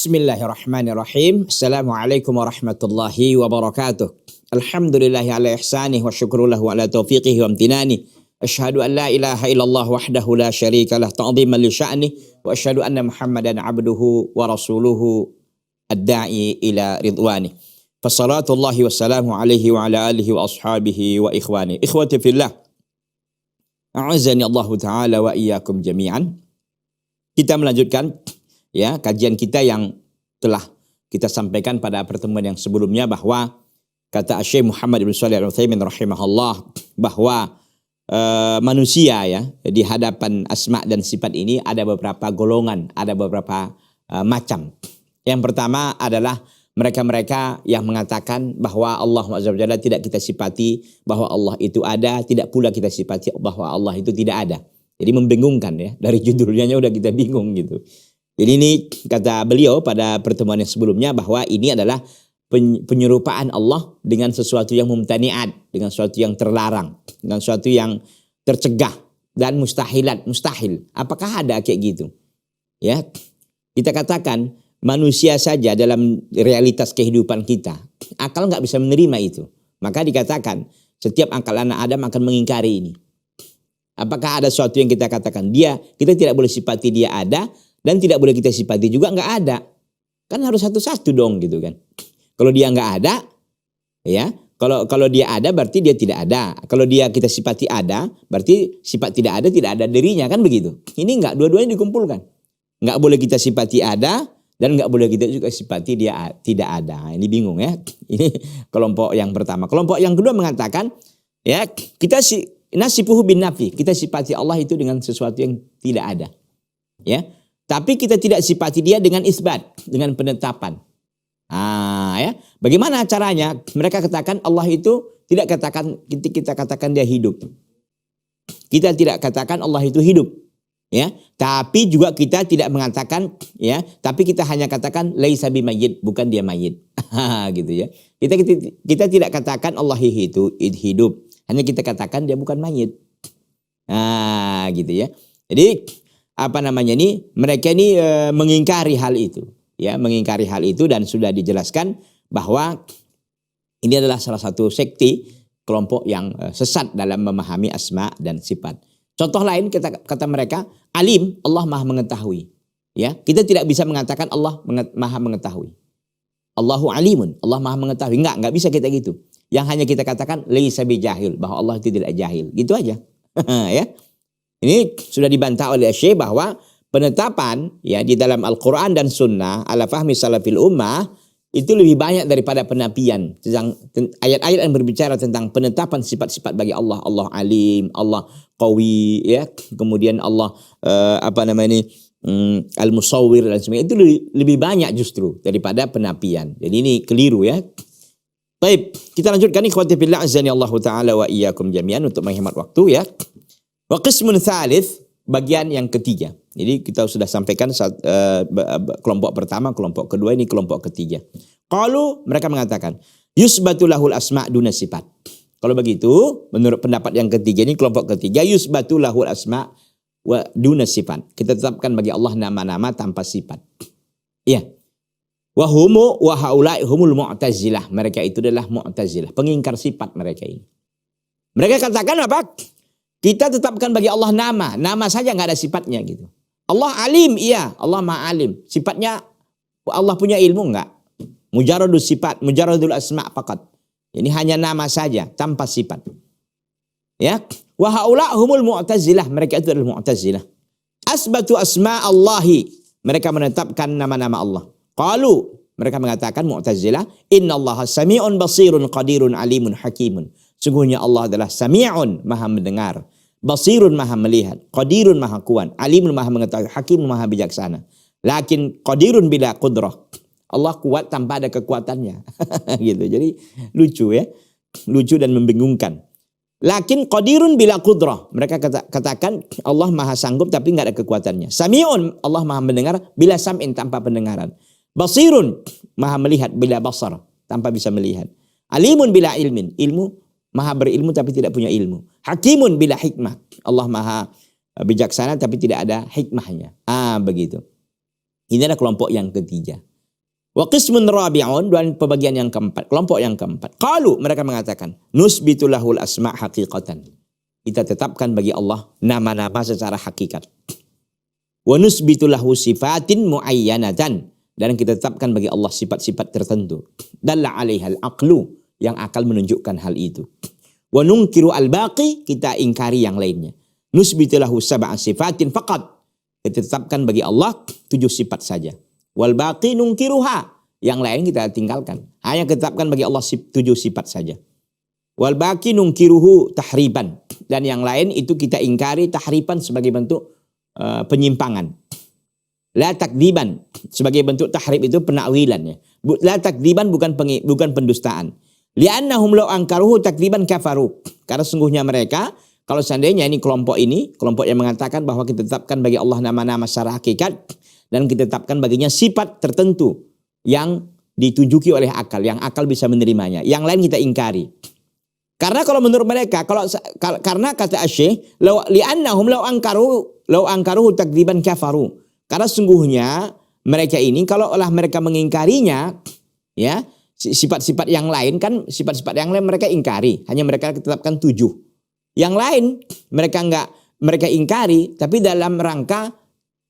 Bismillahirrahmanirrahim. Assalamualaikum warahmatullahi wabarakatuh. Alhamdulillahi ala ihsanih wa syukru lahu ala taufiqihi wa amtinani. Asyhadu an la ilaha illallah wahdahu la syarika lah ta'ziman li sya'nih wa asyhadu anna Muhammadan abduhu wa rasuluhu ad-da'i ila ridwani. Fassalatullahi wassalamu alaihi wa ala alihi wa ashabihi wa ikhwani. Ikhwati fillah. A'azani Allah Ta'ala wa iyyakum jami'an. Kita melanjutkan kajian kita yang telah kita sampaikan pada pertemuan yang sebelumnya, bahwa kata Syekh Muhammad bin Shalih Al-Utsaimin rahimahullah bahwa manusia di hadapan asma dan sifat ini ada beberapa golongan, ada beberapa macam. Yang pertama adalah mereka-mereka yang mengatakan bahwa Allah Azza wa Jalla tidak kita sifati, bahwa Allah itu ada, tidak pula kita sifati bahwa Allah itu tidak ada. Jadi membingungkan dari judulnya udah kita bingung gitu. Jadi ini kata beliau pada pertemuan yang sebelumnya bahwa ini adalah penyerupaan Allah dengan sesuatu yang mumtani'at, dengan sesuatu yang terlarang, dengan sesuatu yang tercegah dan mustahil. Apakah ada kayak gitu? Ya, kita katakan manusia saja dalam realitas kehidupan kita, akal nggak bisa menerima itu. Maka dikatakan setiap akal anak Adam akan mengingkari ini. Apakah ada sesuatu yang kita katakan kita tidak boleh sifati dia ada, dan tidak boleh kita sifati juga nggak ada. Kan harus satu-satu dong gitu kan. Kalau dia nggak ada, kalau dia ada berarti dia tidak ada. Kalau dia kita sifati ada, berarti sifat tidak ada dirinya, kan begitu. Ini nggak, dua-duanya dikumpulkan. Nggak boleh kita sifati ada, dan nggak boleh kita juga sifati dia tidak ada. Ini bingung ya. Ini kelompok yang pertama. Kelompok yang kedua mengatakan, kita nasibuhu bin nafi, kita sifati Allah itu dengan sesuatu yang tidak ada. Tapi kita tidak sifati dia dengan isbat, dengan penetapan. Bagaimana caranya? Mereka katakan Allah itu kita katakan dia hidup. Kita tidak katakan Allah itu hidup. Tapi juga kita tidak mengatakan tapi kita hanya katakan laisa bimayyit, bukan dia mayyit. Gitu ya. Kita tidak katakan Allah itu hidup. Hanya kita katakan dia bukan mayyit. Gitu ya. Jadi mereka ini mengingkari hal itu, mengingkari hal itu, dan sudah dijelaskan bahwa ini adalah salah satu sekte kelompok yang sesat dalam memahami asma dan sifat. Contoh lain kata mereka, alim, Allah maha mengetahui. Kita tidak bisa mengatakan Allah maha mengetahui. Allahu alimun, Allah maha mengetahui. Enggak bisa kita gitu. Yang hanya kita katakan laisa bijahil, bahwa Allah itu tidak jahil. Gitu aja. Ini sudah dibantah oleh Syekh bahwa penetapan di dalam Al-Quran dan Sunnah ala fahmi salafil ummah itu lebih banyak daripada penafian. Ayat-ayat yang berbicara tentang penetapan sifat-sifat bagi Allah. Allah alim, Allah qawi, kemudian Allah al-musawwir dan sebagainya. Itu lebih banyak justru daripada penafian. Jadi ini keliru ya. Baik, kita lanjutkan ikhwati fillah azani Allah Ta'ala wa iyyakum jami'an untuk menghemat waktu ya. Wa qismun tsalits, bagian yang ketiga. Jadi kita sudah sampaikan kelompok pertama, kelompok kedua, ini kelompok ketiga. Qalu, mereka mengatakan yusbatu lahul asma' duna sifat. Kalau begitu, menurut pendapat yang ketiga ini, kelompok ketiga, yusbatu lahul asma' wa duna sifat. Kita tetapkan bagi Allah nama-nama tanpa sifat. Iya. Wa haula'i humul mu'tazilah. Mereka itu adalah mu'tazilah, pengingkar sifat mereka ini. Mereka katakan apa? Kita tetapkan bagi Allah nama saja nggak ada sifatnya gitu. Allah alim, iya, Allah maha alim. Sifatnya Allah punya ilmu enggak? Mujarradus sifat, mujarradul asma' faqat. Ini hanya nama saja tanpa sifat. Wa haula humul mu'tazilah, mereka itu adalah mu'tazilah. Asbatu asma Allahi, mereka menetapkan nama-nama Allah. Qalu, mereka mengatakan mu'tazilah, innallaha sami'un basirun qadirun alimun hakimun. Sungguhnya Allah adalah sami'un, maha mendengar, basirun, maha melihat, qadirun, maha kuat, alimun, maha mengetahui, hakimun, maha bijaksana. Lakin qadirun bila qudrah. Allah kuat tanpa ada kekuatannya. Gitu. Jadi lucu ya. Lucu dan membingungkan. Lakin qadirun bila qudrah. Mereka katakan Allah maha sanggup tapi enggak ada kekuatannya. Sami'un, Allah maha mendengar bila sam'in, tanpa pendengaran. Basirun, maha melihat bila basar, tanpa bisa melihat. Alimun bila ilmin, maha berilmu tapi tidak punya ilmu. Hakimun bila hikmah, Allah maha bijaksana tapi tidak ada hikmahnya. Begitu. Ini adalah kelompok yang ketiga. Wa qismun rabi'un, dan pembagian yang keempat, kelompok yang keempat. Qalu, mereka mengatakan, nusbitu lahul asma' haqiqatan. Kita tetapkan bagi Allah nama-nama secara hakikat. Wa nusbitu lahu sifatin muayyanatan, dan kita tetapkan bagi Allah sifat-sifat tertentu. Dalla 'alaihal aqlu, yang akal menunjukkan hal itu. Wa nunkiru al-baqi, kita ingkari yang lainnya. Nusbitu lahu sab'a sifatin faqat, kita tetapkan bagi Allah 7 sifat saja. Wal baqi nungkiruha, yang lain kita tinggalkan. Hanya tetapkan bagi Allah 7 sifat saja. Wal baqi nungkiruhu tahriban, dan yang lain itu kita ingkari tahriban sebagai bentuk penyimpangan. La takdiban, sebagai bentuk tahrib itu penakwilannya. La takdiban bukan pendustaan. Li'annahum law angkaruhu takdiban kafaru. Karena sungguhnya mereka, kalau seandainya ini kelompok yang mengatakan bahwa kita tetapkan bagi Allah nama-nama secara hakikat, dan kita tetapkan baginya sifat tertentu yang ditujuki oleh akal, yang akal bisa menerimanya. Yang lain kita ingkari. Karena kalau menurut mereka, karena kata Asy-Syaikh, li'annahum law angkaruhu takdiban kafaru. Karena sungguhnya mereka ini, kalau mereka mengingkarinya, ya, sifat-sifat yang lain kan, sifat-sifat yang lain mereka ingkari, hanya mereka tetapkan 7. Yang lain mereka ingkari, tapi dalam rangka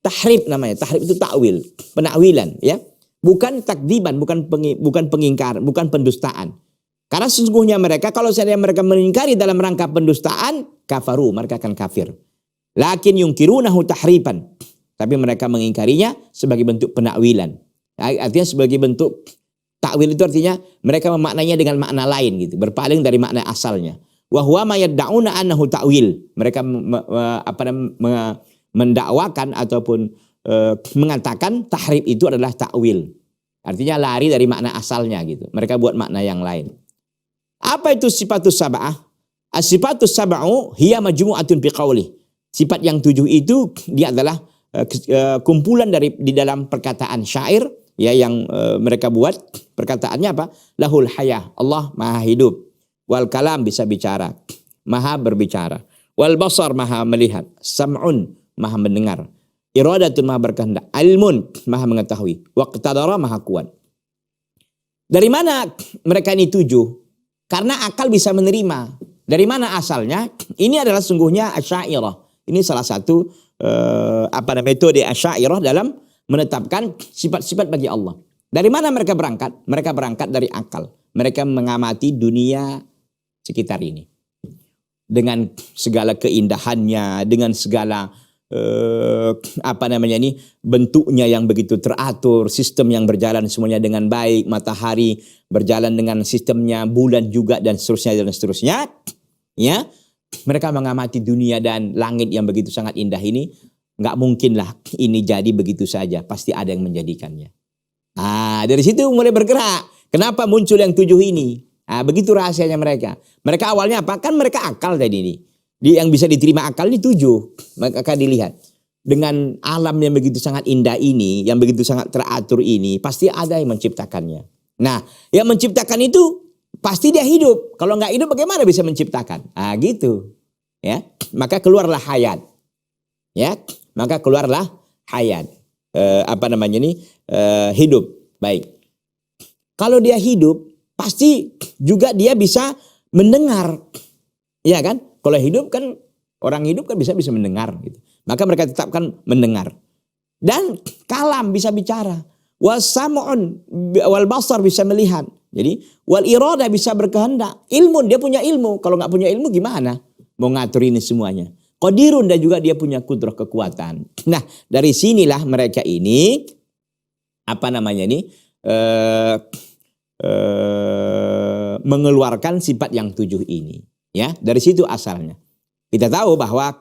tahrib namanya. Tahrib itu takwil, penakwilan, ya. Bukan takdiban, bukan pengingkar, bukan pendustaan. Karena sesungguhnya mereka, kalau seandainya mereka mengingkari dalam rangka pendustaan, kafaru, mereka akan kafir. Lakin yungkirunahu tahriban, tapi mereka mengingkarinya sebagai bentuk penakwilan. Artinya sebagai bentuk takwil, itu artinya mereka memaknainya dengan makna lain gitu, berpaling dari makna asalnya. Wa huwa ma yad'una annahu ta'wil. Mereka mendakwakan ataupun mengatakan tahrib itu adalah takwil. Artinya lari dari makna asalnya gitu. Mereka buat makna yang lain. Apa itu sifatus sab'ah? As-sifatus sab'u hiya majmu'atun fi qawli. Sifat yang 7 itu dia adalah kumpulan di dalam perkataan syair, ya, yang mereka buat. Perkataannya apa? Lahul hayah, Allah maha hidup. Wal kalam, bisa bicara, maha berbicara. Wal basar, maha melihat. Sam'un, maha mendengar. Iradatun, maha berkehendak. Ilmun, maha mengetahui. Waqtadara, maha kuat. Dari mana mereka ini 7? Karena akal bisa menerima. Dari mana asalnya? Ini adalah sungguhnya Asy'ariyah. Ini salah satu metode Asy'ariyah dalam menetapkan sifat-sifat bagi Allah. Dari mana mereka berangkat? Mereka berangkat dari akal. Mereka mengamati dunia sekitar ini dengan segala keindahannya, dengan segala bentuknya yang begitu teratur, sistem yang berjalan semuanya dengan baik, matahari berjalan dengan sistemnya, bulan juga, dan seterusnya, ya. Mereka mengamati dunia dan langit yang begitu sangat indah ini. Nggak mungkinlah ini jadi begitu saja, pasti ada yang menjadikannya. Dari situ mulai bergerak. Kenapa muncul yang 7 ini? Begitu rahasianya mereka. Mereka awalnya apa? Kan mereka akal tadi ini. Yang bisa diterima akal ini 7. Maka dilihat. Dengan alam yang begitu sangat indah ini, yang begitu sangat teratur ini, pasti ada yang menciptakannya. Nah, yang menciptakan itu pasti dia hidup. Kalau nggak hidup bagaimana bisa menciptakan? Gitu. Ya. Maka keluarlah hayat. Ya. Maka keluarlah hayat. Hidup. Baik. Kalau dia hidup, pasti juga dia bisa mendengar. Ya kan? Kalau hidup kan, orang hidup kan bisa mendengar gitu. Maka mereka tetapkan mendengar. Dan kalam, bisa bicara. Wasam'un, wal basar, bisa melihat. Jadi wal irada, bisa berkehendak. Ilmun, dia punya ilmu. Kalau nggak punya ilmu gimana mau ngatur ini semuanya? Qadirun, dan juga dia punya kudrah, kekuatan. Nah, dari sinilah mereka ini mengeluarkan sifat yang 7 ini. Ya, dari situ asalnya. Kita tahu bahwa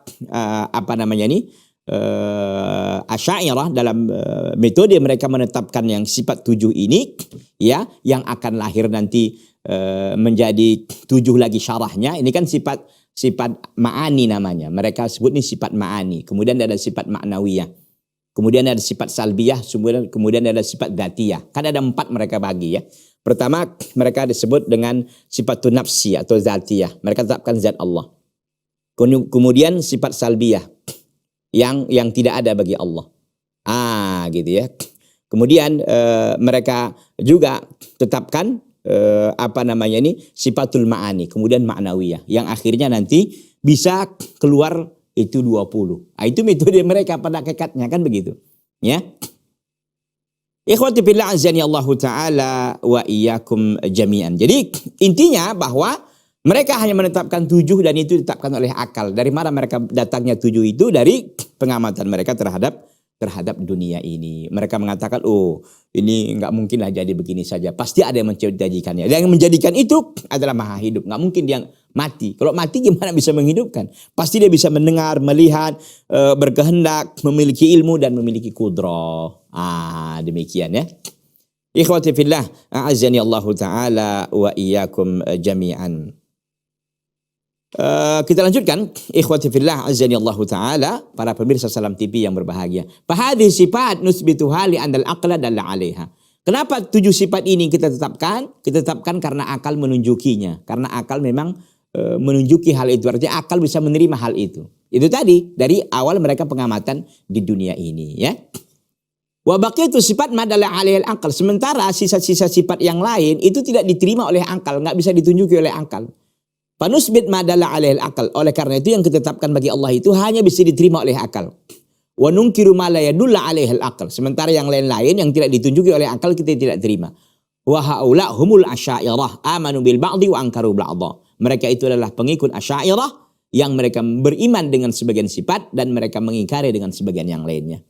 Asy'ariyah dalam metode mereka menetapkan yang sifat 7 ini, ya, yang akan lahir nanti menjadi 7 lagi syarahnya. Ini kan sifat ma'ani namanya. Mereka sebut ini sifat ma'ani. Kemudian ada sifat ma'nawiyah. Kemudian ada sifat salbiyah, kemudian ada sifat dzatiyah. Kan ada 4 mereka bagi, ya. Pertama, mereka disebut dengan sifatun nafsi atau dzatiyah. Mereka tetapkan zat Allah. Kemudian sifat salbiyah yang tidak ada bagi Allah. Gitu ya. Kemudian mereka juga tetapkan sifatul ma'ani, kemudian ma'nawiyah yang akhirnya nanti bisa keluar itu 20. Itu metode mereka pada hakikatnya kan begitu. Ya. Ikhwati fillah azani Allah taala wa iyyakum jami'an. Jadi intinya bahwa mereka hanya menetapkan 7 dan itu ditetapkan oleh akal. Dari mana mereka datangnya 7 itu? Dari pengamatan mereka terhadap dunia ini. Mereka mengatakan, oh ini nggak mungkinlah jadi begini saja. Pasti ada yang menjadikannya. Dan yang menjadikan itu adalah maha hidup. Nggak mungkin dia mati. Kalau mati gimana bisa menghidupkan? Pasti dia bisa mendengar, melihat, berkehendak, memiliki ilmu dan memiliki kudrah. Demikian ya. Ikhwati fillah, a'azzani Allah taala wa iyyakum jami'an. Kita lanjutkan, ikhwati fillah azani Allah taala, para pemirsa Salam TV yang berbahagia. Fahadhi sifat nusbituha li andal aqla dalla 'alaiha. Kenapa 7 sifat ini kita tetapkan? Kita tetapkan karena akal menunjukinya. Karena akal memang menunjuki hal itu. Artinya akal bisa menerima hal itu. Itu tadi dari awal mereka pengamatan di dunia ini ya. Wa baqiyatu sifat madalla 'alaihal aql. Sementara sisa-sisa sifat yang lain itu tidak diterima oleh akal, enggak bisa ditunjuki oleh akal. Panusbit madalla 'alaihal aql. Oleh karena itu yang ditetapkan bagi Allah itu hanya bisa diterima oleh akal. Wa nunkiru ma la yadulla 'alaihal aql. Sementara yang lain-lain yang tidak ditunjuki oleh akal kita tidak terima. Wa haula humul asy'ariyah amanu bil ba'dhi wa ankaru ba'dha. Mereka itu adalah pengikut asy'ariyah yang mereka beriman dengan sebagian sifat dan mereka mengingkari dengan sebagian yang lainnya.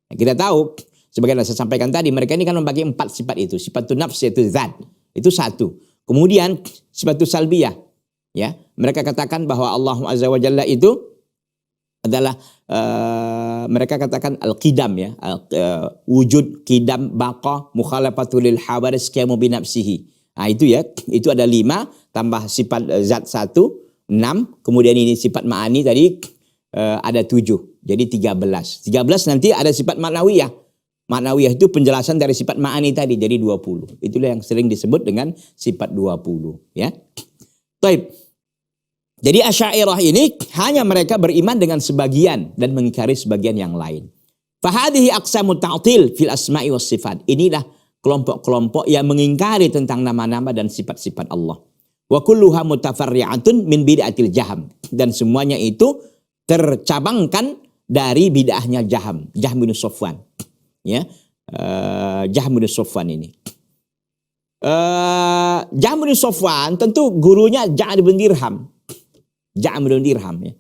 Nah, kita tahu sebagaimana saya sampaikan tadi, mereka ini kan membagi 4 sifat itu. Sifatul nafs yaitu zat. Itu 1. Kemudian sifatul salbiyah. Ya, mereka katakan bahwa Allah Azza wa Jalla itu adalah mereka katakan al-qidam ya, wujud qidam baqa mukhalafatul lil hawaris qiyamu bi nafsihi. Itu ya, itu ada 5 tambah sifat zat 1 6, kemudian ini sifat ma'ani tadi ada 7. Jadi 13. 13 nanti ada sifat ma'nawiyah. Ma'nawiyah itu penjelasan dari sifat ma'ani tadi jadi 20. Itulah yang sering disebut dengan sifat 20 ya. Baik. Jadi Asy'ariyah ini hanya mereka beriman dengan sebagian dan mengingkari sebagian yang lain. Fahadhihi aqsamut ta'til fil asma'i was sifat. Inilah kelompok-kelompok yang mengingkari tentang nama-nama dan sifat-sifat Allah. Wa kulluha mutafarri'atun min bid'atil Jahm. Dan semuanya itu tercabangkan dari bid'ahnya Jahm bin Safwan. Ya. Jahm bin Safwan ini. Jahm bin Safwan tentu gurunya Ja'd bin Dirham. Ja'd bin Dirham ya.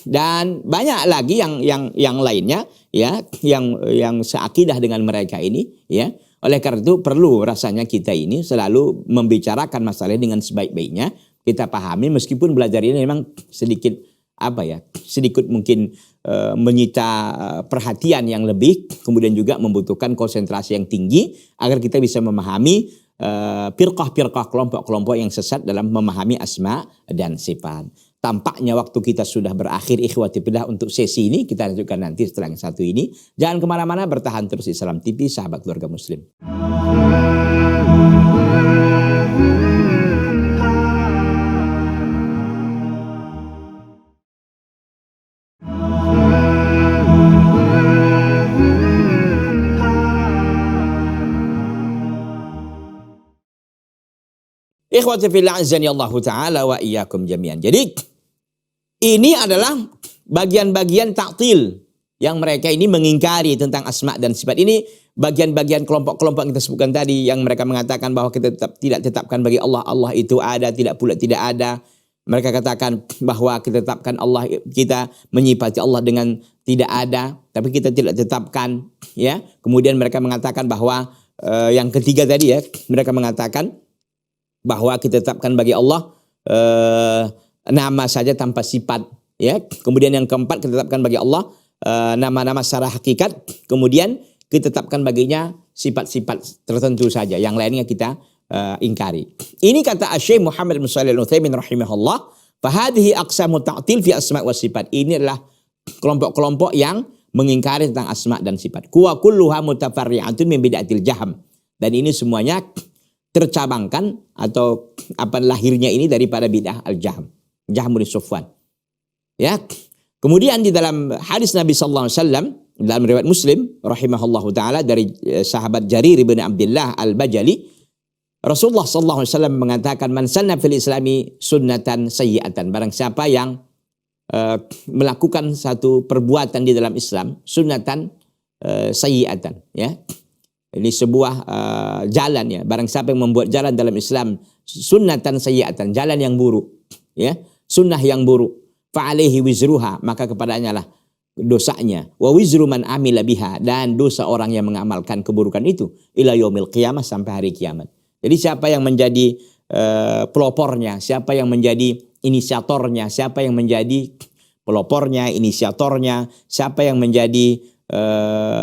Dan banyak lagi yang lainnya ya, yang seakidah dengan mereka ini ya. Oleh karena itu perlu rasanya kita ini selalu membicarakan masalah dengan sebaik-baiknya. Kita pahami meskipun belajar ini memang sedikit sedikit mungkin menyita perhatian yang lebih, kemudian juga membutuhkan konsentrasi yang tinggi agar kita bisa memahami firqah-firqah kelompok-kelompok yang sesat dalam memahami asma dan sifat. Tampaknya waktu kita sudah berakhir ikhwati fillah untuk sesi ini. Kita lanjutkan nanti setelah yang satu ini. Jangan kemana-mana, bertahan terus di Salam TV, sahabat keluarga muslim. Ikhwati fillah azani Allah taala wa iyyakum jami'an. Jadi ini adalah bagian-bagian ta'til yang mereka ini mengingkari tentang asma dan sifat. Ini bagian-bagian kelompok-kelompok yang kita sebutkan tadi yang mereka mengatakan bahwa kita tidak tetapkan bagi Allah, Allah itu ada, tidak pula tidak ada. Mereka katakan bahwa kita tetapkan Allah, kita menyifati Allah dengan tidak ada, tapi kita tidak tetapkan ya. Kemudian mereka mengatakan bahwa yang ketiga tadi ya, mereka mengatakan bahwa kita tetapkan bagi Allah nama saja tanpa sifat ya. Kemudian yang keempat kita tetapkan bagi Allah nama-nama secara hakikat, kemudian kita tetapkan baginya sifat-sifat tertentu saja, yang lainnya kita ingkari. Ini kata Syekh Muhammad bin Shalih Al-Utsaimin rahimahullah, fahadhihi aqsamu ta'til fi asma' was sifat. Ini adalah kelompok-kelompok yang mengingkari tentang asma dan sifat. Wa kulluha mutafarri'atun min bid'atil Jahm. Dan ini semuanya tercabangkan atau lahirnya ini daripada bid'ah al-Jahm. Jahm bin Safwan. Ya. Kemudian di dalam hadis Nabi sallallahu alaihi wasallam dalam riwayat Muslim rahimahullahu taala dari sahabat Jarir bin Abdullah Al-Bajali, Rasulullah sallallahu alaihi wasallam mengatakan, man sanna fil islami sunnatan sayyi'atan, barang siapa yang melakukan satu perbuatan di dalam Islam, sunnatan sayyi'atan, ya. Ini sebuah jalan, ya. Barang siapa yang membuat jalan dalam Islam sunnatan sayyi'atan, jalan yang buruk, ya, sunnah yang buruk, fa alaihi wizruha, maka kepadanya lah dosanya, wa wizru man amila biha, dan dosa orang yang mengamalkan keburukan itu ila yaumil qiyamah, sampai hari kiamat. Jadi siapa yang menjadi pelopornya, siapa yang menjadi inisiatornya, siapa yang menjadi pelopornya, inisiatornya, siapa yang menjadi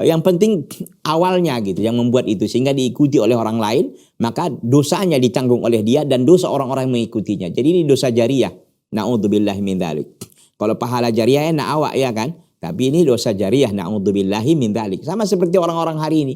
yang penting awalnya gitu, yang membuat itu sehingga diikuti oleh orang lain, maka dosanya ditanggung oleh dia dan dosa orang-orang yang mengikutinya. Jadi ini dosa jariyah. Na'udzubillahi min dzalik. Kalau pahala jariyah enak awak, ya kan? Tapi ini dosa jariyah, na'udzubillahi min dzalik. Sama seperti orang-orang hari ini.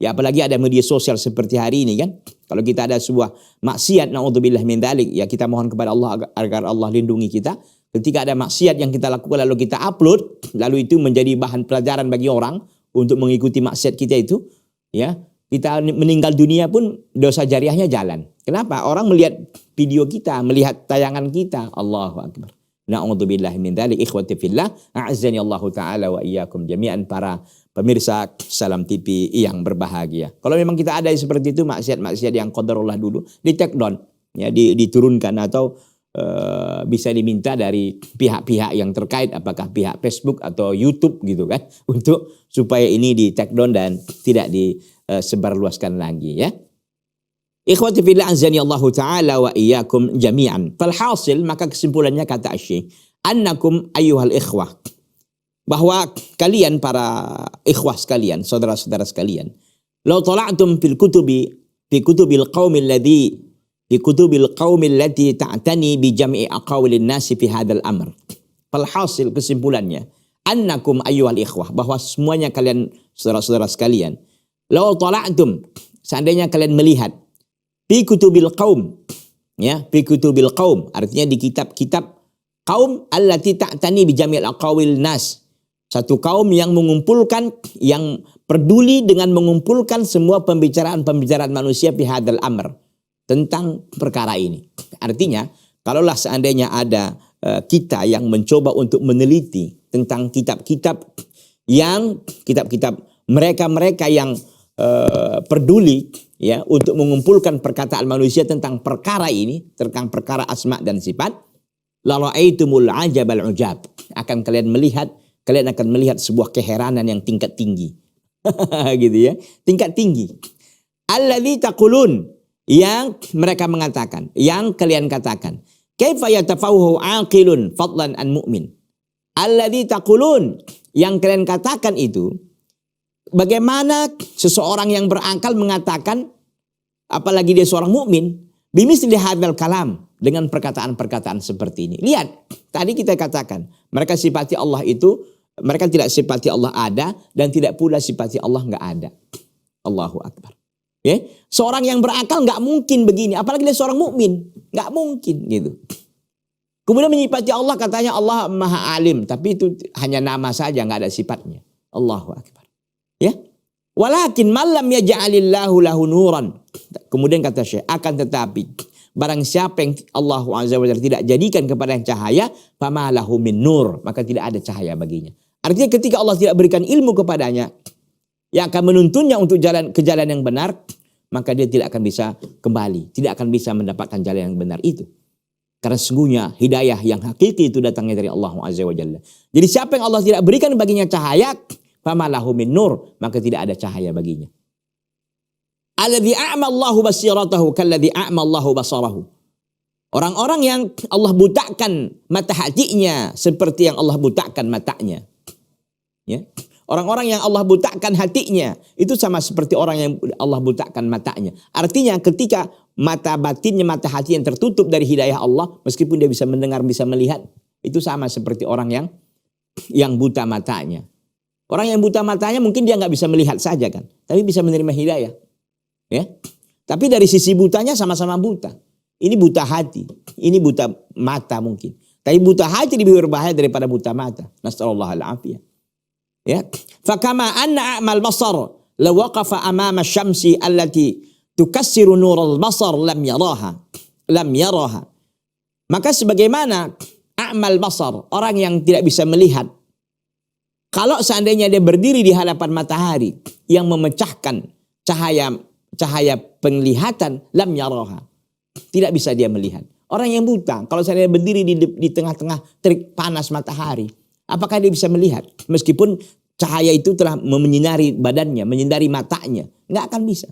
Ya apalagi ada media sosial seperti hari ini kan. Kalau kita ada sebuah maksiat, na'udzubillahi min dzalik, ya kita mohon kepada Allah agar Allah lindungi kita. Ketika ada maksiat yang kita lakukan lalu kita upload, lalu itu menjadi bahan pelajaran bagi orang untuk mengikuti maksiat kita itu, ya. Kita meninggal dunia pun dosa jariyahnya jalan. Kenapa? Orang melihat video kita, melihat tayangan kita. Allahu akbar. Na'udzubillahi min dzalik. Ikhwati fillah, a'azzani Allahu taala wa iyyakum jami'an, para pemirsa Salam TV yang berbahagia. Kalau memang kita ada seperti itu, maksiat-maksiat yang qadarullah dulu, di take down, ya, diturunkan atau bisa diminta dari pihak-pihak yang terkait, apakah pihak Facebook atau YouTube gitu kan, untuk supaya ini di take down dan tidak disebarluaskan lagi, ya. Ikhwati fillah azani Allah taala wa iyyakum jami'an. Falhasil, maka kesimpulannya kata Syekh, annakum ayyuhal ikhwah, bahwa kalian para ikhwah sekalian, saudara-saudara sekalian, law tala'tum fil kutubi fi kutubil qaumil ladzi fi kutubil qaumil lati ta'tani bi jam'i aqawilin nasi fi hadzal amr. Falhasil, kesimpulannya, annakum ayyuhal ikhwah, bahwa semuanya kalian saudara-saudara sekalian, law tala'tum, seandainya kalian melihat, fi kutubil qaum, ya, fi kutubil qaum, artinya di kitab-kitab kaum, allati ta'tani bi jam'il aqawil nas, satu kaum yang mengumpulkan, yang peduli dengan mengumpulkan semua pembicaraan-pembicaraan manusia fi hadzal amr, tentang perkara ini. Artinya, kalaulah seandainya ada kita yang mencoba untuk meneliti tentang kitab-kitab mereka-mereka yang peduli, ya, untuk mengumpulkan perkataan manusia tentang perkara ini, tentang perkara asma dan sifat, la ra'aitumul ajabal ujab, kalian akan melihat sebuah keheranan yang tingkat tinggi. Gitu, ya, tingkat tinggi. Alladzi taqulun, yang mereka mengatakan, yang kalian katakan, kaifa yatafawwahu aqilun fadlan an mu'min. Alladzi taqulun, yang kalian katakan itu, bagaimana seseorang yang berakal mengatakan, apalagi dia seorang mukmin, bimisli hadzal kalam, dengan perkataan-perkataan seperti ini. Lihat, tadi kita katakan, mereka sifati Allah itu, mereka tidak sifati Allah ada, dan tidak pula sifati Allah nggak ada. Allahu akbar. Ya, seorang yang berakal nggak mungkin begini, apalagi dia seorang mukmin, nggak mungkin gitu. Kemudian menyifati Allah, katanya Allah Maha Alim, tapi itu hanya nama saja, nggak ada sifatnya. Allahu akbar. Ya, walakin malam yaj'alillahu lahu nuran. Kemudian kata Syekh, akan tetapi barang siapa yang Allah Azza wa Jalla tidak jadikan kepada yang cahaya, fama lahu min nur, maka tidak ada cahaya baginya. Artinya ketika Allah tidak berikan ilmu kepadanya yang akan menuntunnya untuk jalan ke jalan yang benar, maka dia tidak akan bisa kembali, tidak akan bisa mendapatkan jalan yang benar itu. Karena sesungguhnya hidayah yang hakiki itu datangnya dari Allah Azza wa Jalla. Jadi siapa yang Allah tidak berikan baginya cahaya, fama lahu min nur, maka tidak ada cahaya baginya. Alladzi a'ma Allahu basiratahu kalladzi a'ma Allahu basarahu. Orang-orang yang Allah butakkan mata hatinya seperti yang Allah butakkan matanya. Ya. Orang-orang yang Allah butakkan hatinya itu sama seperti orang yang Allah butakkan matanya. Artinya ketika mata batinnya, mata hati yang tertutup dari hidayah Allah, meskipun dia bisa mendengar, bisa melihat, itu sama seperti orang yang buta matanya. Orang yang buta matanya mungkin dia nggak bisa melihat saja kan, tapi bisa menerima hidayah. Ya. Tapi dari sisi butanya sama-sama buta. Ini buta hati, ini buta mata mungkin. Tapi buta hati lebih berbahaya daripada buta mata. Nasallallahu alaihi wasallam. Ya, fakama anna a'mal basar law waqafa amama syamsi allati tukassiru nurul basar lam yaraha. Maka sebagaimana a'mal basar, orang yang tidak bisa melihat, kalau seandainya dia berdiri di hadapan matahari yang memecahkan cahaya penglihatan, lam yaraha, tidak bisa dia melihat. Orang yang buta, kalau seandainya berdiri di tengah-tengah terik panas matahari, apakah dia bisa melihat? Meskipun cahaya itu telah menyinari badannya, menyinari matanya, nggak akan bisa.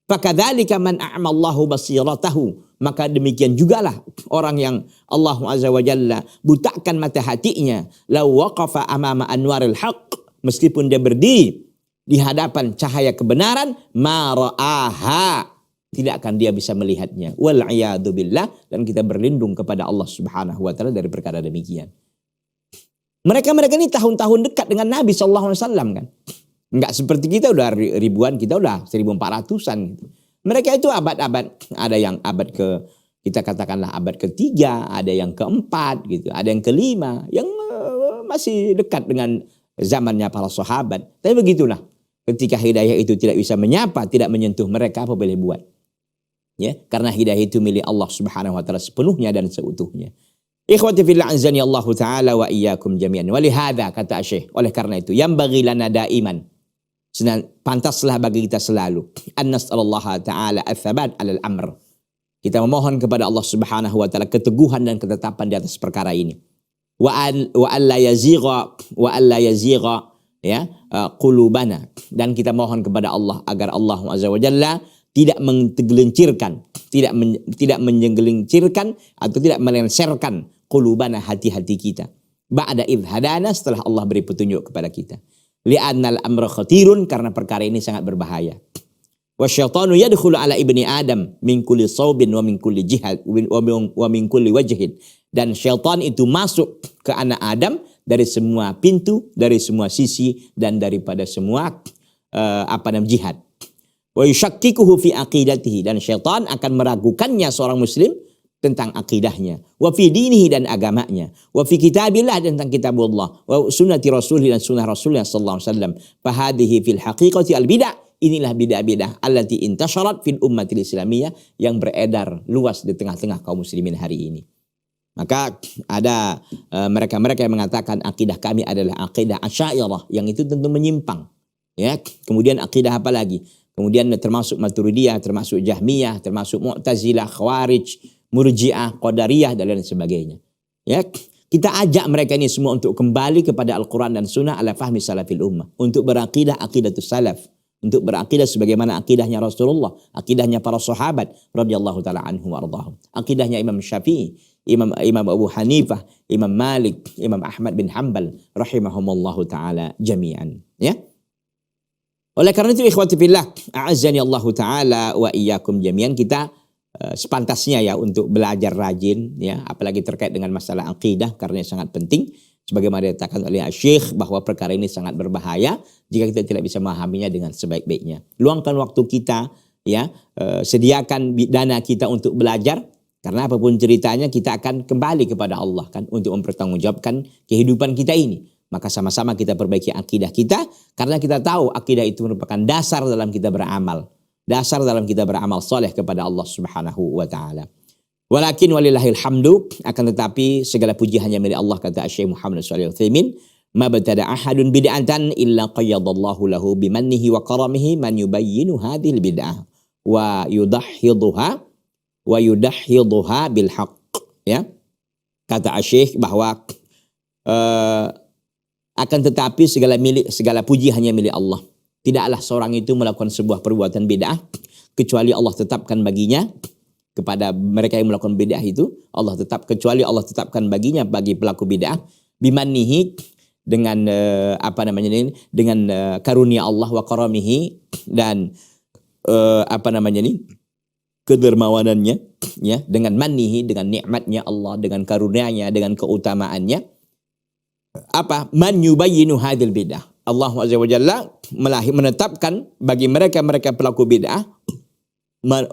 Fakadzalika man a'mallahu basiratahu, maka demikian jugalah orang yang Allah Azza wa Jalla butakan mata hatinya, law waqafa amama anwaril haqq, meskipun dia berdiri di hadapan cahaya kebenaran, ma ra'aha, tidak akan dia bisa melihatnya. Wal iyadu billah, dan kita berlindung kepada Allah Subhanahu wa taala dari perkara demikian. Mereka ini tahun-tahun dekat dengan Nabi sallallahu alaihi wasallam kan. Enggak seperti kita udah ribuan, kita udah 1400-an gitu. Mereka itu abad-abad, ada yang abad kita katakanlah abad ketiga, ada yang keempat gitu, ada yang kelima, yang masih dekat dengan zamannya para sahabat. Tapi begitulah, ketika hidayah itu tidak bisa menyapa, tidak menyentuh mereka, apa boleh buat? Ya, karena hidayah itu milik Allah Subhanahu wa taala sepenuhnya dan seutuhnya. Ikhwati fillah azani Allah taala wa iyyakum jami'an. Walihada, kata Syekh, oleh karena itu yang bagi lana daiman, pantaslah bagi kita selalu an nas'alallaha ta'ala ats-tsabat 'alal amr. Kita memohon kepada Allah Subhanahu wa taala keteguhan dan ketetapan di atas perkara ini. Wa alla yazigha ya qulubana, dan kita mohon kepada Allah agar Allah Azza wa Jalla tidak menggelincirkan, tidak menggelincirkan atau tidak melenserkan qulubana, hati-hati kita. Ba'da idh hadana, setelah Allah beri petunjuk kepada kita. Li'annal amra khatirun, karena perkara ini sangat berbahaya. Wasyaitanu yadkhulu ala ibni Adam min kulli saubin wa min kulli jihad wa min kulli wajhin. Dan syaitan itu masuk ke anak Adam dari semua pintu, dari semua sisi, dan daripada semua jihad. Wa yushakkikuhu fi aqidatihi, dan syaitan akan meragukannya seorang muslim tentang akidahnya, wa fi dinihi, dan agamanya, wa fi kitabillah, dan tentang kitabullah, wa sunnati rasulih, dan sunnah rasulullah sallallahu alaihi wasallam. Fahadihi fil haqiqati al bid'ah, inilah bid'ah-bid'ah allati intasharat fil ummatil islamiyah, yang beredar luas di tengah-tengah kaum muslimin hari ini. Maka ada mereka-mereka yang mengatakan akidah kami adalah akidah Asy'ariyah, yang itu tentu menyimpang. Ya, kemudian akidah apa lagi? Kemudian termasuk Maturidiyah, termasuk Jahmiyah, termasuk Mu'tazilah, Khawarij, Murji'ah, Qadariyah, dan lain sebagainya. Ya, kita ajak mereka ini semua untuk kembali kepada Al-Quran dan Sunnah ala fahmi salafil ummah, untuk berakidah akidatus salaf, untuk berakidah sebagaimana akidahnya Rasulullah, akidahnya para sahabat radhiyallahu taala anhum wa ardhahum, akidahnya Imam Syafi'i, Imam Abu Hanifah, Imam Malik, Imam Ahmad bin Hanbal rahimahumullahu taala jami'an. Ya. Oleh karena itu ikhwati fillah, a'azzani Allah taala wa iyyakum jami'an, kita sepantasnya ya untuk belajar rajin ya, apalagi terkait dengan masalah akidah, karena sangat penting sebagaimana dikatakan oleh Syekh bahwa perkara ini sangat berbahaya jika kita tidak bisa memahaminya dengan sebaik-baiknya. Luangkan waktu kita ya, sediakan dana kita untuk belajar, karena apapun ceritanya kita akan kembali kepada Allah kan, untuk mempertanggungjawabkan kehidupan kita ini. Maka sama-sama kita perbaiki akidah kita, karena kita tahu akidah itu merupakan dasar dalam kita beramal. Dasar dalam kita beramal soleh kepada Allah Subhanahu wa ta'ala. Walakin walillahil hamdu, akan tetapi segala puji hanya milik Allah, kata Syekh Muhammad Shalih Al-Utsaimin. Ma btada ahadun bid'atan illa qayyadallahu lahu bimannihi wa karamihi man yubayyinu hadhil bid'ah wa yudahhidhuha bil haqq. Ya. Kata Syekh bahwa akan tetapi segala puji hanya milik Allah. Tidaklah seorang itu melakukan sebuah perbuatan bid'ah kecuali Allah tetapkan baginya, kepada mereka yang melakukan bid'ah itu kecuali Allah tetapkan baginya, bagi pelaku bid'ah, bimannihi, dengan dengan karunia Allah, wa karamihi, dan kedermawanannya ya, dengan mannihi, dengan nikmatnya Allah, dengan karunianya, dengan keutamaannya. Man yubayyinu hadil bid'ah, Allah Azza wa Jalla menetapkan bagi mereka pelaku bid'ah,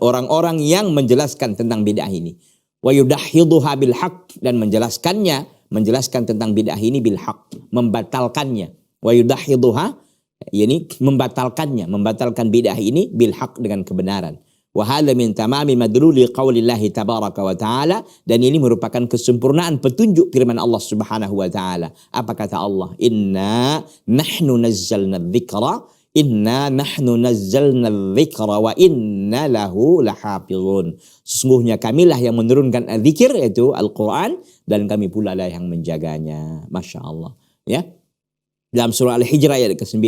orang-orang yang menjelaskan tentang bid'ah ini. Wa yudahhidhuha bil haqq, dan menjelaskan tentang bid'ah ini bil haqq, membatalkannya, wa yudahhidhuha, yakni membatalkan bid'ah ini bil haq, dengan kebenaran. Wa hadza min tamami madluli qaulillahi tabaraka wa taala, dan ini merupakan kesempurnaan petunjuk firman Allah Subhanahu wa taala. Apa kata Allah? Inna nahnu nazzalna dzikra wa inna lahu lahafizun. Sesungguhnya kamilah yang menurunkan zikir, yaitu Al-Quran, dan kami pula lah yang menjaganya. Masya Allah. Ya. Dalam surah Al-Hijr ayat ke-9.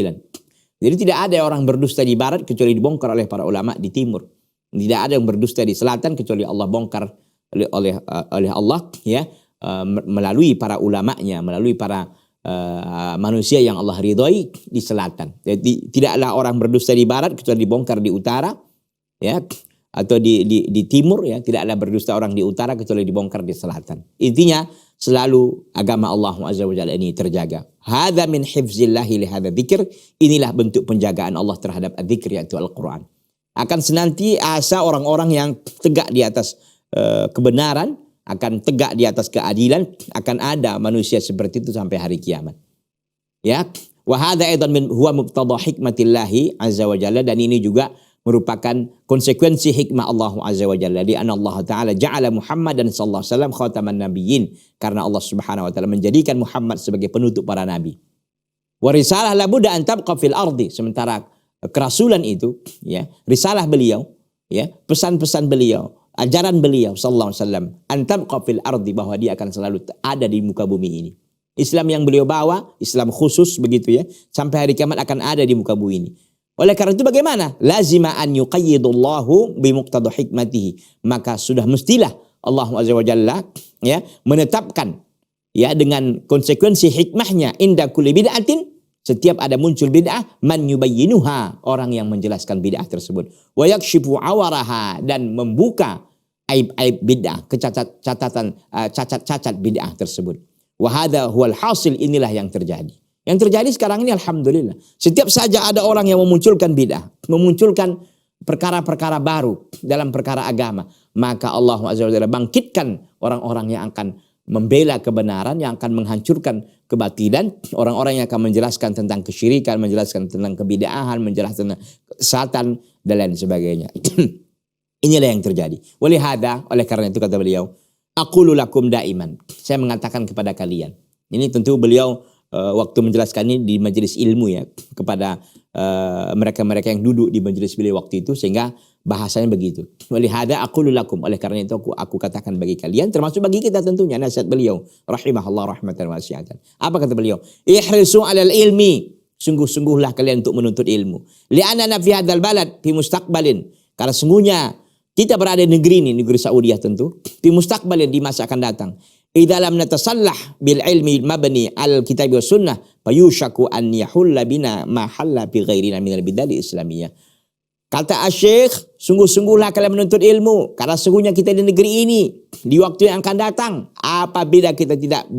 Jadi tidak ada orang berdusta di barat kecuali dibongkar oleh para ulama di timur. Tidak ada yang berdusta di selatan kecuali Allah bongkar oleh Allah, ya, melalui para ulamanya, melalui para manusia yang Allah ridhoi di selatan. Jadi tidaklah orang berdusta di barat kecuali dibongkar di utara, ya, atau di timur, ya. Tidaklah berdusta orang di utara kecuali dibongkar di selatan. Intinya selalu agama Allah Azza wa Jalla ini terjaga. Hadza min hifzillahi li hadza dzikr. Inilah bentuk penjagaan Allah terhadap dzikir, yaitu Al-Quran. Akan senantiasa orang-orang yang tegak di atas kebenaran, akan tegak di atas keadilan, akan ada manusia seperti itu sampai hari kiamat. Ya, wa hadza aidan min huwa muqtada hikmatillahi azza wa jalla, dan ini juga merupakan konsekuensi hikmah Allah azza wa jalla, di anna Allah taala ja'ala Muhammadan sallallahu alaihi wasallam khataman nabiyyin, karena Allah Subhanahu wa taala menjadikan Muhammad sebagai penutup para nabi. Wa risalah la budda an tabqa fil ardi, sementara kerasulan itu, ya, risalah beliau, ya, pesan-pesan beliau, ajaran beliau sallallahu alaihi wasallam, antabqa fil ardi, bahwa dia akan selalu ada di muka bumi ini. Islam yang beliau bawa, Islam khusus begitu, ya, sampai hari kiamat akan ada di muka bumi ini. Oleh karena itu bagaimana? Lazima an yuqayyidullahu bi muqtada hikmatihi, maka sudah mestilah Allah azza wa jalla, ya, menetapkan, ya, dengan konsekuensi hikmahnya, inda kulli bid'atin, setiap ada muncul bid'ah, man yubayyinuha, orang yang menjelaskan bid'ah tersebut, wa yakshifu awaraha, dan membuka aib-aib bid'ah, cacat-cacat bid'ah tersebut. Wa hadza huwal hasil, inilah yang terjadi. Yang terjadi sekarang ini alhamdulillah. Setiap saja ada orang yang memunculkan bid'ah, memunculkan perkara-perkara baru dalam perkara agama, maka Allah Azza wa Jalla bangkitkan orang-orang yang akan membela kebenaran, yang akan menghancurkan kebatilan, orang-orang yang akan menjelaskan tentang kesyirikan, menjelaskan tentang kebid'ahan, menjelaskan tentang kesesatan, dan lain sebagainya. Inilah yang terjadi. Walihada, oleh karena itu kata beliau, aqulu lakum daiman, saya mengatakan kepada kalian. Ini tentu beliau waktu menjelaskan ini di majelis ilmu, ya, kepada mereka-mereka yang duduk di majelis beliau waktu itu, sehingga bahasanya begitu. Walihada aqulu lakum, oleh karena itu aku katakan bagi kalian, termasuk bagi kita tentunya, nasihat beliau rahimahullah rahmatan wasi'atan. Apa kata beliau? Ihrisu 'alal ilmi, sungguh-sungguhlah kalian untuk menuntut ilmu. Li'anana fi hadzal balad fi mustaqbalin, karena sungguhnya kita berada di negeri ini, negeri Saudiah tentu, fi mustaqbalin, di masa akan datang. Idza lam natasallah bil ilmi mabni al kitab wa sunnah fayushaku an yahulla bina ma halla bi ghairina min al bid'ah islamiyah. Kata Asy-Syaikh, sungguh-sungguhlah kalian menuntut ilmu, karena sungguhnya kita di negeri ini, di waktu yang akan datang, apabila kita tidak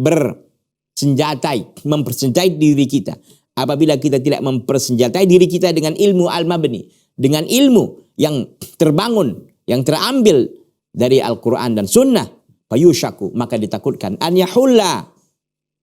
mempersenjatai diri kita, apabila kita tidak mempersenjatai diri kita dengan ilmu al-mabni, dengan ilmu yang terbangun, yang terambil dari Al-Quran dan Sunnah, fayushaku, maka ditakutkan, an yahulla,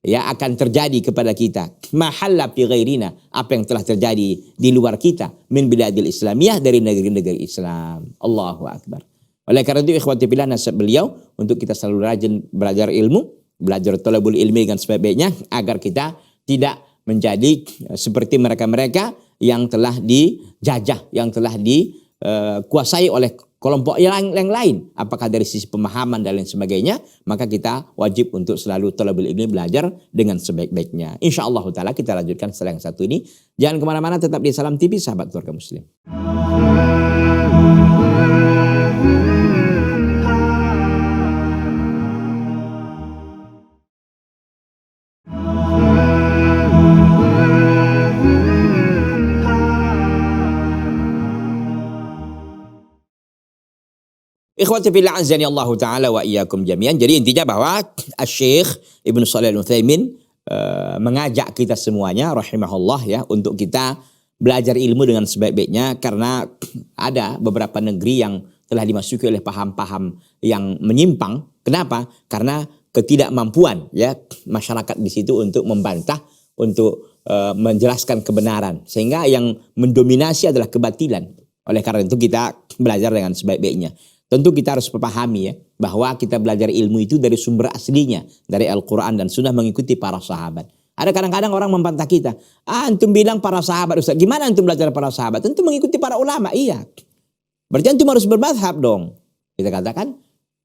ya, akan terjadi kepada kita mahalla fi ghairina, apa yang telah terjadi di luar kita, min biladil islamiyah, dari negeri-negeri Islam. Allahu akbar. Oleh karena itu ikhwati fillah, nasihat beliau untuk kita selalu rajin belajar ilmu, belajar thalabul ilmi dengan sebaik-baiknya, agar kita tidak menjadi seperti mereka-mereka yang telah dijajah, yang telah dikuasai oleh kelompok yang lain, apakah dari sisi pemahaman dan lain sebagainya, maka kita wajib untuk selalu thalabul ilmi, belajar dengan sebaik-baiknya. InsyaAllah ta'ala kita lanjutkan setelah yang satu ini. Jangan kemana-mana, tetap di Salam TV, sahabat keluarga muslim. Ikhwati fillah azani Allah taala wa iyyakum jami'an. Jadi intinya bahwa Asy-Syaikh Ibnu Shalih Al-Utsaimin mengajak kita semuanya rahimahullah, ya, untuk kita belajar ilmu dengan sebaik-baiknya, karena ada beberapa negeri yang telah dimasuki oleh paham-paham yang menyimpang. Kenapa? Karena ketidakmampuan, ya, masyarakat di situ untuk membantah, untuk menjelaskan kebenaran, sehingga yang mendominasi adalah kebatilan. Oleh karena itu kita belajar dengan sebaik-baiknya. Tentu kita harus memahami ya, bahwa kita belajar ilmu itu dari sumber aslinya, dari Al-Quran dan Sunnah, mengikuti para sahabat. Ada kadang-kadang orang membantah kita, antum bilang para sahabat, Ustaz, gimana antum belajar para sahabat? Tentu mengikuti para ulama, iya. Berarti antum harus bermadhab dong. Kita katakan,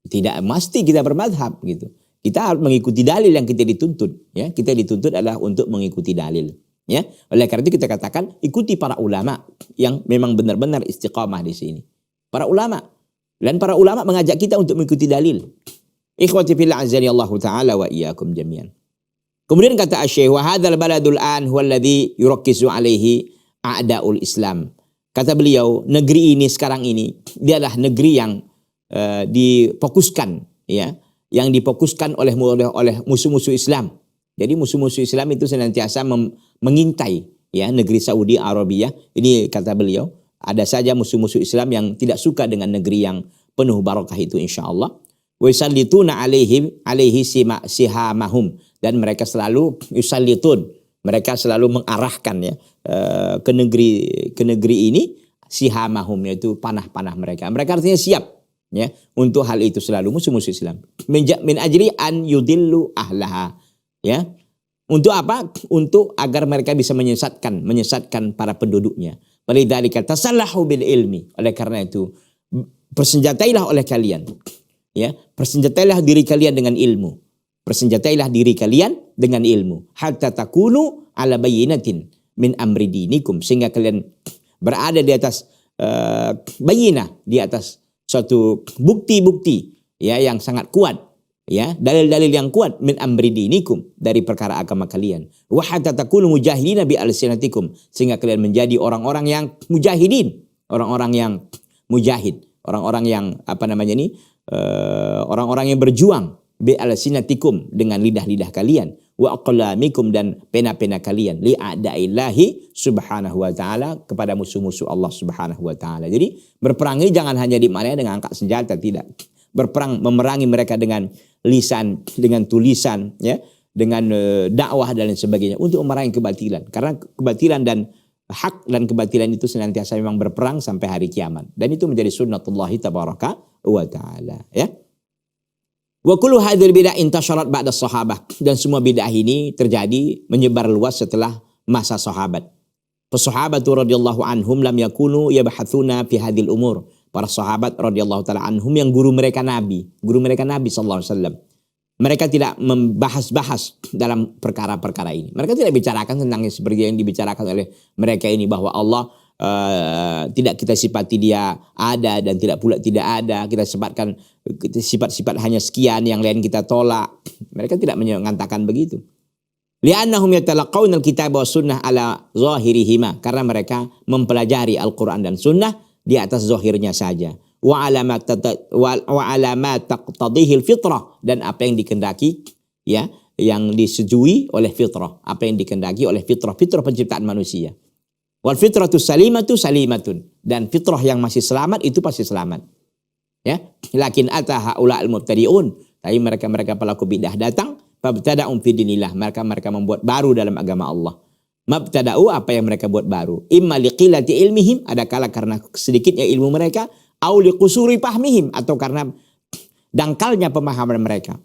tidak mesti kita bermadhab gitu. Kita harus mengikuti dalil yang kita dituntut. Ya, kita dituntut adalah untuk mengikuti dalil. Ya, oleh karena itu kita katakan ikuti para ulama yang memang benar-benar istiqamah di sini. Para ulama, dan para ulama mengajak kita untuk mengikuti dalil. Ikhwati fillah azani Allah taala wa iyyakum jami'an. Kemudian kata Asy-Syaikh, wa hadzal baladul an huwa alladhi yurakkizu alaihi a'daul Islam. Kata beliau, negeri ini sekarang ini dia adalah negeri yang difokuskan, ya, yang difokuskan oleh musuh-musuh Islam. Jadi musuh-musuh Islam itu senantiasa mengintai ya negeri Saudi Arabia. Ini kata beliau, ada saja musuh-musuh Islam yang tidak suka dengan negeri yang penuh barakah itu insyaallah. Wa yusallituna alaihi sihamahum, dan mereka selalu yusallitun, mereka selalu mengarahkan ya ke negeri ini sihamahum, yaitu panah-panah mereka. Mereka artinya siap ya untuk hal itu selalu musuh-musuh Islam. Min ajli an yudillu ahlaha, ya. Untuk apa? Untuk agar mereka bisa menyesatkan para penduduknya. Walidzalika tasallahu bil ilmi. Oleh karena itu bersenjatailah oleh kalian, ya. Bersenjatailah diri kalian dengan ilmu. Bersenjatailah diri kalian dengan ilmu. Hatta takunu ala bayyinatin min amri dinikum, sehingga kalian berada di atas bayyinah, di atas suatu bukti-bukti ya yang sangat kuat, ya, dalil-dalil yang kuat min amri dinikum, dari perkara agama kalian. Wa hatta takunu mujahidina bi alsinatikum, sehingga kalian menjadi orang-orang yang mujahidin, orang-orang yang mujahid, orang-orang yang orang-orang yang berjuang bi alsinatikum, dengan lidah-lidah kalian, wa aqlamikum, dan pena-pena kalian, li a'daillahi subhanahu wa ta'ala, kepada musuh-musuh Allah subhanahu wa ta'ala. Jadi berperang ini jangan hanya dimaknai dengan angkat senjata, tidak. Berperang, memerangi mereka dengan lisan, dengan tulisan, ya, dengan dakwah dan lain sebagainya, untuk memerangi kebatilan. Karena kebatilan dan hak dan kebatilan itu senantiasa memang berperang sampai hari kiamat. Dan itu menjadi sunnatullahi tabaraka wa ta'ala, ya. Wa kullu hadzal bid'ah intasharat ba'da sahabah, dan semua bid'ah ini terjadi menyebar luas setelah masa sahabat. As-sahabatu radhiyallahu anhum lam yakunu yabhatsuna fi hadhil umur. Para sahabat radhiyallahu taala anhum yang guru mereka Nabi sallallahu alaihi wasallam. Mereka tidak membahas-bahas dalam perkara-perkara ini. Mereka tidak bicarakan tentang seperti yang dibicarakan oleh mereka ini, bahwa Allah tidak kita sifati dia ada dan tidak pula tidak ada. Kita sifatkan sifat-sifat hanya sekian, yang lain kita tolak. Mereka tidak mengatakan begitu. Li'annahum yatalaqawna al-kitab wa sunnah ala zahirihima, karena mereka mempelajari Al-Quran dan Sunnah di atas zahirnya saja. Wa alamat taqtadihi al-fitrah, dan apa yang dikehendaki, ya, yang disetujui oleh fitrah, apa yang dikehendaki oleh fitrah penciptaan manusia. Wal fitratu salimatu salimatun, dan fitrah yang masih selamat itu pasti selamat. Ya, lakin ataha ula al-mubtadi'un, tapi mereka pelaku bidah datang, fabtada'um fi dinillah, mereka membuat baru dalam agama Allah. Mabtada'u, apa yang mereka buat baru, imma liqilati ilmihim, ada kala karena sedikitnya ilmu mereka, au liqusuri fahmihim, atau karena dangkalnya pemahaman mereka,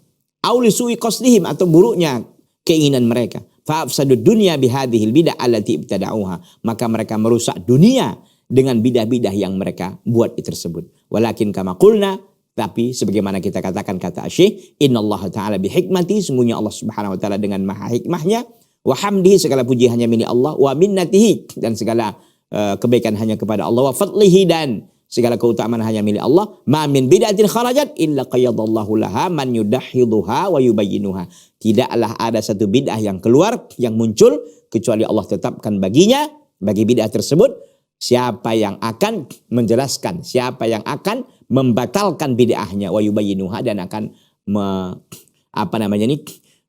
au lisu'i qasdihim, atau buruknya keinginan mereka. Fa'afsadud dunya bihadhil bid'ah allati ibtada'uha, maka mereka merusak dunia dengan bidah-bidah yang mereka buat tersebut. Walakin kama qulna, tapi sebagaimana kita katakan, kata Syekh, innallaha ta'ala bihikmati, sungguhnya Allah subhanahu wa ta'ala dengan maha hikmahnya, wa hamdihi, segala puji hanya milik Allah, wa minnatihi, dan segala kebaikan hanya kepada Allah, wa fadlihi, dan segala keutamaan hanya milik Allah. Ma min bid'atin kharajat illa qayyadallahu laha man yudahhiduha wa yubayyinuha. Tidaklah ada satu bid'ah yang keluar, yang muncul, kecuali Allah tetapkan baginya, bagi bid'ah tersebut, siapa yang akan menjelaskan, siapa yang akan membatalkan bid'ahnya, wa yubayyinuha, dan akan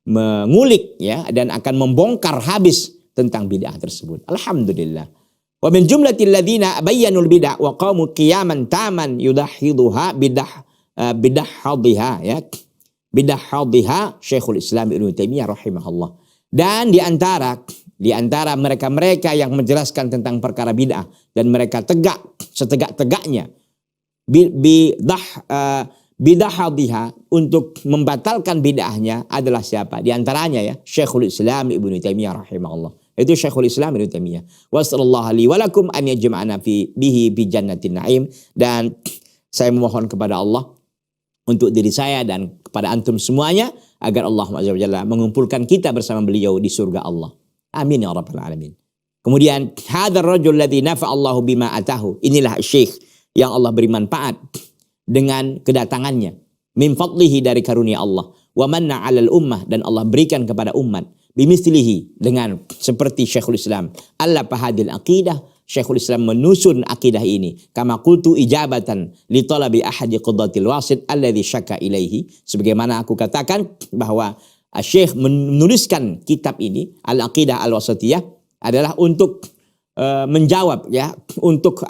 mengulik, ya, dan akan membongkar habis tentang bid'ah tersebut. Alhamdulillah. Wa min jumlatil ladzina bayyanul bid'ah wa qamu qiyaman taman yudahhiduha bidahhadhiha, ya. Bidahhadhiha Syekhul Islam Ibnu Taimiyah rahimahullah. Dan di antara di antara mereka-mereka yang menjelaskan tentang perkara bid'ah dan mereka tegak setegak-tegaknya bid'ahadhiha untuk membatalkan bid'ahnya adalah siapa? Di antaranya ya Syekhul Islam Ibnu Taimiyah rahimahullah. Itu Syekhul Islam Ibnu Taimiyah. Wa sallallahu li wa lakum an yajma'ana bihi bi jannatin na'im. Dan saya memohon kepada Allah untuk diri saya dan kepada antum semuanya agar Allah Azza wa Jalla mengumpulkan kita bersama beliau di surga Allah. Amin ya rabbal alamin. Kemudian hadzal rajul ladzi nafa'a Allahu bima atahu. Inilah syekh yang Allah beri manfaat dengan kedatangannya. Min fadlihi, dari karunia Allah. Wa manna 'alal ummah, dan Allah berikan kepada umat. Bimislihi, dengan seperti Syekhul Islam. Allah fahadil aqidah. Syekhul Islam menyusun akidah ini. Kama qultu ijabatan li talabi ahadi quddatil wasit alladhi syakka ilaihi. Sebagaimana aku katakan bahwa Syekh menuliskan kitab ini, Al-Aqidah Al-Wasatiyah, adalah untuk menjawab ya, untuk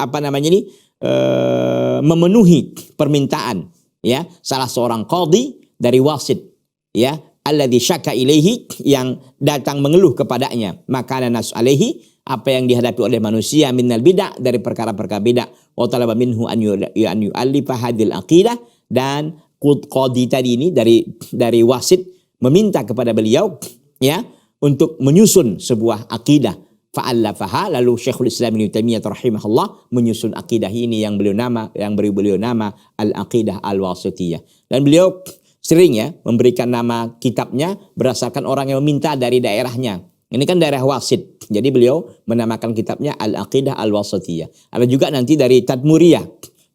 memenuhi permintaan ya salah seorang qadhi dari wasit ya, alladhi syakka ilaihi, yang datang mengeluh kepadanya, makana nas alaihi, apa yang dihadapi oleh manusia minal bid'ah, dari perkara-perkara bid'ah, wa talaba minhu an yu'allifa hadhil aqidah, dan qadhi tadi ini dari wasit meminta kepada beliau ya untuk menyusun sebuah akidah. Fa'allafaha, lalu Syekhul Islam Ibnu Taimiyah rahimahullah menyusun akidah ini yang beri beliau nama Al-Aqidah Al-Wasitiyah. Dan beliau sering ya memberikan nama kitabnya berdasarkan orang yang meminta dari daerahnya. Ini kan daerah Wasit. Jadi beliau menamakan kitabnya Al-Aqidah Al-Wasitiyah. Ada juga nanti dari Tadmuriyah.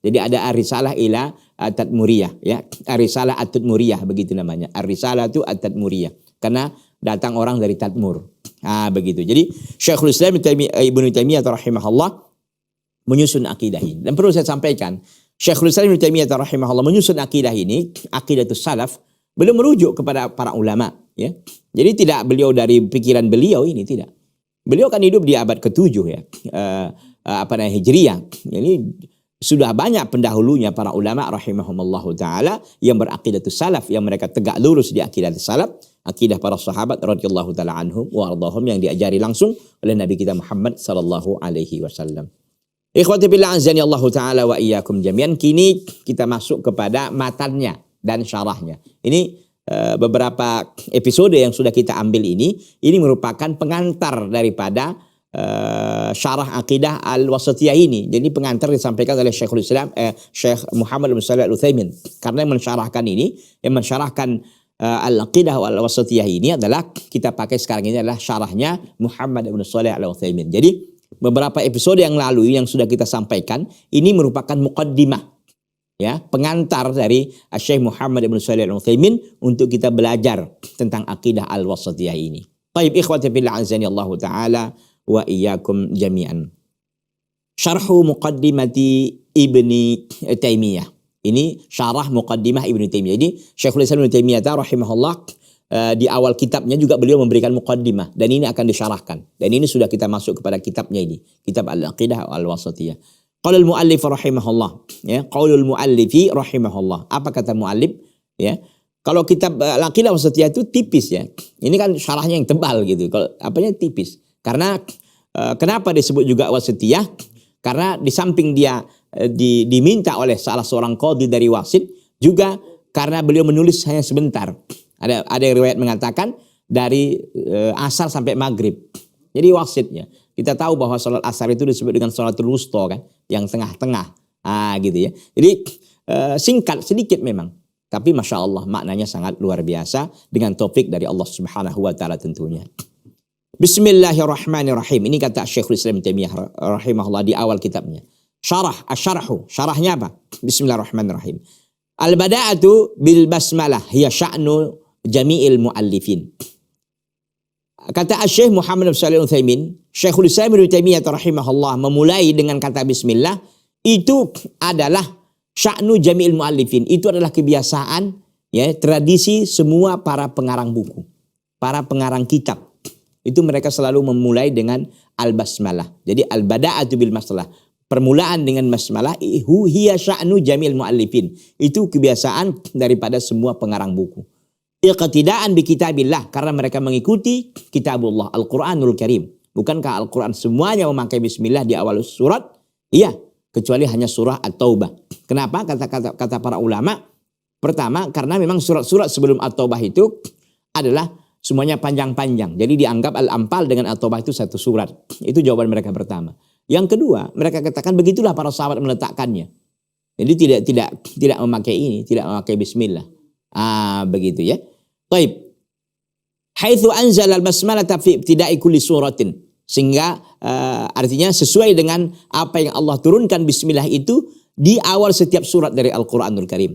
Jadi ada Ar-Risalah ila At-Tadmuriyah ya. Ar-Risalah At-Tadmuriyah begitu namanya. Ar-Risalah itu At-Tadmuriyah. Karena datang orang dari Tadmur. Begitu. Jadi Syekhul Islam Ibnu Taimiyah rahimahullah menyusun akidah ini. Dan perlu saya sampaikan, Syekhul Islam Ibnu Taimiyah rahimahullah menyusun akidah ini, akidatus salaf, beliau merujuk kepada para ulama ya. Jadi tidak beliau dari pikiran beliau ini, tidak. Beliau kan hidup di abad ke-7 ya. Hijriyah. Ini sudah banyak pendahulunya para ulama rahimahumullahu taala yang beraqidatus salaf, yang mereka tegak lurus di akidah salaf, akidah para sahabat radhiyallahu taala anhum wa ardhahum, yang diajari langsung oleh Nabi kita Muhammad sallallahu alaihi wasallam. Ikhwati billah azani Allah taala wa iyyakum jami'an. Kini kita masuk kepada matannya dan syarahnya. Ini beberapa episode yang sudah kita ambil ini merupakan pengantar daripada syarah akidah Al-Wasatiyah ini. Jadi pengantar disampaikan oleh Syekhul Islam Syekh Muhammad bin Shalih Al-Utsaimin. Karena yang mensyarahkan ini, yang mensyarahkan Al-Aqidah Al-Wasatiyah ini adalah, kita pakai sekarang ini adalah syarahnya Muhammad bin Shalih Al-Utsaimin. Jadi beberapa episode yang lalu yang sudah kita sampaikan ini merupakan muqaddimah ya, pengantar dari Syekh Muhammad bin Shalih Al-Utsaimin untuk kita belajar tentang akidah Al-Wasatiyah ini. Baik ikhwati fillah azani Allah taala wa iyyakum jami'an. Syarhu muqaddimati Ibni Taimiyah. Ini syarah muqaddimah Ibnu Taimiyah. Jadi Syekhul Islam Ibnu Taimiyah rahimahullah di awal kitabnya juga beliau memberikan muqaddimah, dan ini akan disyarahkan. Dan ini sudah kita masuk kepada kitabnya ini, kitab Al-Aqidah Al-Wasatiyah. Qala al-muallif rahimahullah, ya, qaulul muallifi rahimahullah. Apa kata muallif? Ya. Kalau kitab Al-Aqidah Al-Wasatiyah itu tipis ya. Ini kan syarahnya yang tebal gitu. Kalau apanya tipis. Karena kenapa disebut juga Wasatiyah? Karena di samping dia diminta oleh salah seorang qadhi dari wasit, juga karena beliau menulis hanya sebentar. Ada riwayat mengatakan dari asar sampai maghrib. Jadi wasitnya. Kita tahu bahwa sholat asar itu disebut dengan sholatul wusta kan, yang tengah-tengah. Gitu ya. Jadi singkat sedikit memang, tapi masya Allah maknanya sangat luar biasa dengan taufik dari Allah Subhanahu wa taala tentunya. Bismillahirrahmanirrahim. Ini kata Syekhul Islam Taimiyah rahimahullah di awal kitabnya. Syarahnya apa? Bismillahirrahmanirrahim. Al-bada'atu bil basmalah hiya sya'nu jami'il muallifin. Kata Syekh Muhammad bin Shalih Al-Utsaimin, Syekhul Islam Ibnu Taimiyah rahimahullah memulai dengan kata bismillah, itu adalah sya'nu jami'il muallifin. Itu adalah kebiasaan ya, tradisi semua para pengarang buku, para pengarang kitab. Itu mereka selalu memulai dengan al-basmalah. Jadi al-bada'atu bil basmalah, permulaan dengan basmalah, hiya sya'nu jamil muallifin. Itu kebiasaan daripada semua pengarang buku. Iqtidaan bi kitabillah, karena mereka mengikuti kitabullah, Al-Quranul Karim. Bukankah Al-Quran semuanya memakai bismillah di awal surat? Iya, kecuali hanya surah At-Taubah. Kenapa? Kata para ulama, pertama karena memang surat-surat sebelum At-Taubah itu adalah semuanya panjang-panjang. Jadi dianggap Al-Anfal dengan At-Taubah itu satu surat. Itu jawaban mereka pertama. Yang kedua, mereka katakan begitulah para sahabat meletakkannya. Jadi tidak memakai ini, tidak memakai bismillah. Begitu ya. Baik. Haitsu anzala al-basmalata fi ibtida'i kulli suratin. Sehingga artinya sesuai dengan apa yang Allah turunkan bismillah itu di awal setiap surat dari Al-Quranul Karim.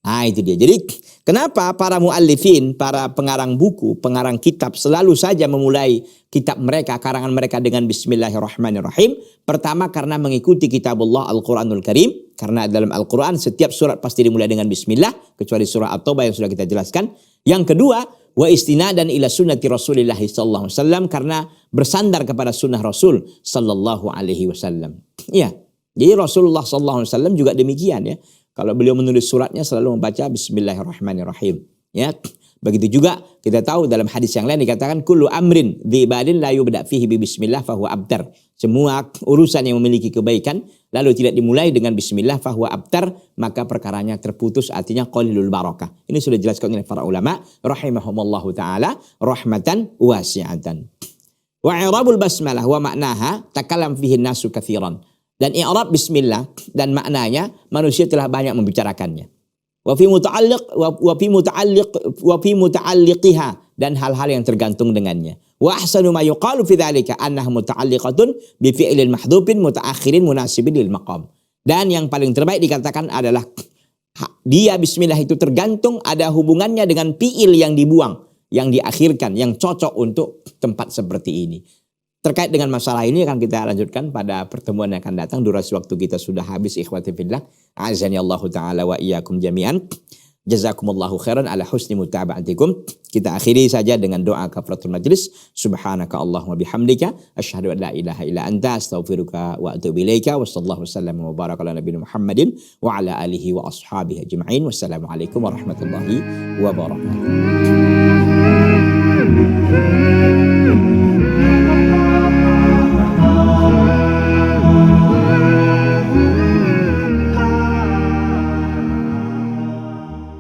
Itu dia. Jadi kenapa para muallifin, para pengarang buku, pengarang kitab selalu saja memulai kitab mereka, karangan mereka dengan bismillahirrahmanirrahim. Pertama karena mengikuti kitabullah Al-Quranul Karim. Karena dalam Al-Quran setiap surat pasti dimulai dengan bismillah. Kecuali surah At-Taubah yang sudah kita jelaskan. Yang kedua, wa istinadan ila sunnati Rasulillah sallallahu alaihi wasallam, karena bersandar kepada sunnah Rasul sallallahu alaihi wasallam. Iya. Jadi Rasulullah sallallahu alaihi wasallam juga demikian ya. Kalau beliau menulis suratnya selalu membaca bismillahirrahmanirrahim. Ya. Begitu juga kita tahu dalam hadis yang lain dikatakan kullu amrin dzibadin la yubda fihi bi bismillah fahuwa abtar. Semua urusan yang memiliki kebaikan lalu tidak dimulai dengan bismillah fahuwa abtar, maka perkaranya terputus, artinya qalilul barakah. Ini sudah dijelaskan oleh para ulama rahimahumallahu taala rahmatan wasi'atan. Wa i'rabul basmalah wa ma'naha takallam fihi nasu katsiran. Dan i'rab bismillah dan maknanya manusia telah banyak membicarakannya. Wa fi muta'alliqiha, dan hal-hal yang tergantung dengannya. Wa ahsanu ma yuqalu fi dzalika annaha muta'alliqatun bi fi'lin mahdhufin mutaakhirin munasibin lil maqam. Dan yang paling terbaik dikatakan adalah dia bismillah itu tergantung ada hubungannya dengan fi'il yang dibuang, yang diakhirkan, yang cocok untuk tempat seperti ini. Terkait dengan masalah ini akan kita lanjutkan pada pertemuan yang akan datang. Durasi waktu kita sudah habis, ikhwati fillah. Azani Allahu ta'ala wa iyyakum jami'an. Jazakumullahu khairan ala husni mutaba'atikum. Kita akhiri saja dengan doa kafaratul majlis. Subhanaka Allahumma bihamdika asyhadu an la ilaha illa anta astaghfiruka wa atubu ilaika. Wassallallahu wasallam wa baraka ala nabiyina Muhammadin wa ala alihi wa ashabihi ajma'in. Wassalamualaikum warahmatullahi wabarakatuh.